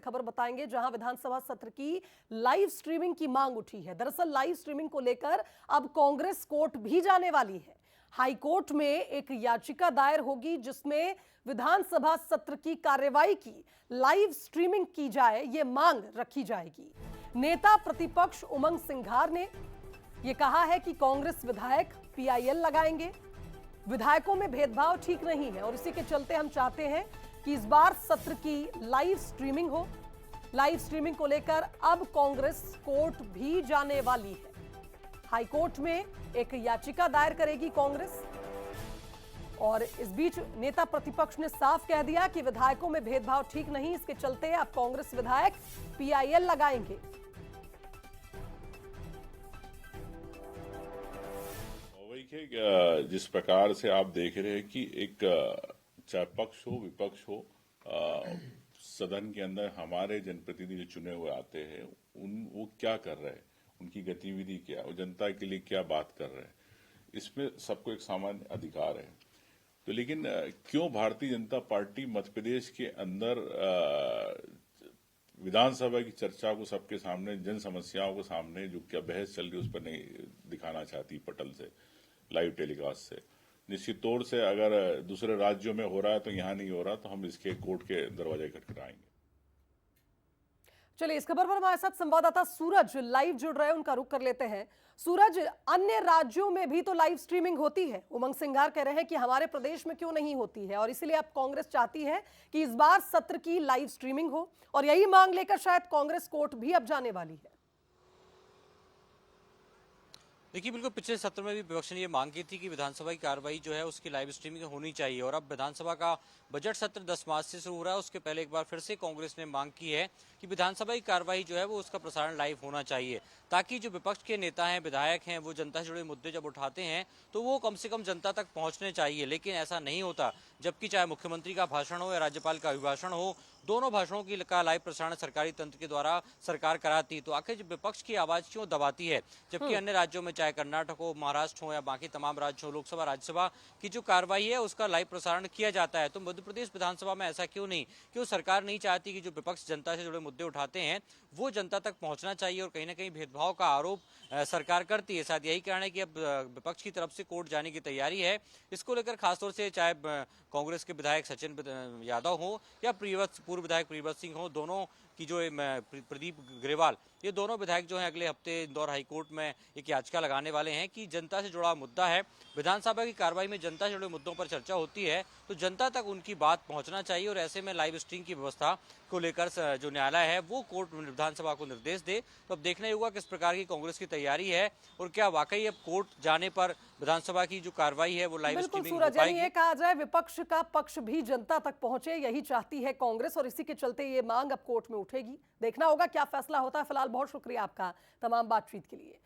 खबर बताएंगे जहां विधानसभा सत्र की लाइव स्ट्रीमिंग की मांग उठी है। दरअसल लाइव स्ट्रीमिंग को लेकर अब कांग्रेस कोर्ट भी जाने वाली है। हाई कोर्ट में एक याचिका दायर होगी जिसमें विधानसभा सत्र की कार्यवाही की लाइव स्ट्रीमिंग की जाए, यह मांग रखी जाएगी। नेता प्रतिपक्ष उमंग सिंघार ने यह कहा है कि कांग्रेस विधायक पीआईएल लगाएंगे। विधायकों में भेदभाव ठीक नहीं है और इसी के चलते हम चाहते हैं कि इस बार सत्र की लाइव स्ट्रीमिंग हो। लाइव स्ट्रीमिंग को लेकर अब कांग्रेस कोर्ट भी जाने वाली है। हाई कोर्ट में एक याचिका दायर करेगी कांग्रेस और इस बीच नेता प्रतिपक्ष ने साफ कह दिया कि विधायकों में भेदभाव ठीक नहीं, इसके चलते अब कांग्रेस विधायक पीआईएल लगाएंगे। जिस प्रकार से आप देख रहे हैं कि एक चाहे पक्ष हो विपक्ष हो, सदन के अंदर हमारे जनप्रतिनिधि जो चुने हुए आते हैं वो क्या कर रहे हैं, उनकी गतिविधि क्या, वो जनता के लिए क्या बात कर रहे हैं, इसमें सबको एक सामान्य अधिकार है। तो लेकिन क्यों भारतीय जनता पार्टी मध्य प्रदेश के अंदर विधानसभा की चर्चा को सबके सामने, जन समस्याओं को सामने जो क्या बहस चल रही है उस पर नहीं दिखाना चाहती पटल से, लाइव टेलीकास्ट से। निश्चित तौर से अगर दूसरे राज्यों में हो रहा है तो यहाँ नहीं हो रहा तो हम इसके कोर्ट के दरवाजे खटखटाएंगे। चलिए, इस खबर पर हमारे साथ संवाददाता सूरज लाइव जुड़ रहे हैं, उनका रुख कर लेते हैं। सूरज, अन्य राज्यों में भी तो लाइव स्ट्रीमिंग होती है। उमंग सिंघार कह रहे हैं कि हमारे प्रदेश में क्यों नहीं होती है और इसीलिए अब कांग्रेस चाहती है कि इस बार सत्र की लाइव स्ट्रीमिंग हो और यही मांग लेकर शायद कांग्रेस कोर्ट भी अब जाने वाली है। देखिए, बिल्कुल पिछले सत्र में भी विपक्ष ने ये मांग की थी कि विधानसभा की कार्रवाई जो है उसकी लाइव स्ट्रीमिंग होनी चाहिए और अब विधानसभा का बजट सत्र 10 मार्च से शुरू हो रहा है। उसके पहले एक बार फिर से कांग्रेस ने मांग की है कि विधानसभा की कार्रवाई जो है वो उसका प्रसारण लाइव होना चाहिए, ताकि जो विपक्ष के नेता हैं, विधायक हैं, वो जनता से जुड़े मुद्दे जब उठाते हैं तो वो कम से कम जनता तक पहुंचने चाहिए। लेकिन ऐसा नहीं होता, जबकि चाहे मुख्यमंत्री का भाषण हो या राज्यपाल का अभिभाषण हो, दोनों भाषणों का लाइव प्रसारण सरकारी तंत्र के द्वारा सरकार कराती। तो आखिर विपक्ष की आवाज क्यों दबाती है, जबकि अन्य राज्यों में चाहे कर्नाटक हो, महाराष्ट्र हो या बाकी तमाम राज्य हो, लोकसभा राज्यसभा की जो कार्रवाई है उसका लाइव प्रसारण किया जाता है। तो मध्य प्रदेश विधानसभा में ऐसा क्यों नहीं? क्यों सरकार नहीं चाहती कि जो विपक्ष जनता से जुड़े मुद्दे उठाते हैं वो जनता तक पहुंचना चाहिए और कहीं ना कहीं भेदभाव का आरोप सरकार करती है। शायद यही कारण है कि अब विपक्ष की तरफ से कोर्ट जाने की तैयारी है। इसको लेकर खासतौर से चाहे कांग्रेस के विधायक सचिन यादव हो या पूर्व विधायक प्रियव्रत सिंह हो, दोनों की जो प्रदीप ग्रेवाल, ये दोनों विधायक जो हैं अगले हफ्ते इंदौर हाईकोर्ट में एक याचिका लगाने वाले हैं कि जनता से जुड़ा मुद्दा है, विधानसभा की कार्रवाई में जनता से जुड़े मुद्दों पर चर्चा होती है तो जनता तक उनकी बात पहुंचना चाहिए और ऐसे में लाइव स्ट्रीमिंग की व्यवस्था को लेकर जो न्यायालय है वो कोर्ट विधानसभा को निर्देश दे। तो अब देखना ही होगा किस प्रकार की कांग्रेस की तैयारी है और क्या वाकई अब कोर्ट जाने पर विधानसभा की जो कार्रवाई है वो लाइव स्ट्रीमिंग हो पाएगी। ये कहा जाए विपक्ष का पक्ष भी जनता तक पहुंचे, यही चाहती है कांग्रेस और इसी के चलते ये मांग अब कोर्ट में उठेगी। देखना होगा क्या फैसला होता है। फिलहाल बहुत शुक्रिया आपका तमाम बातचीत के लिए।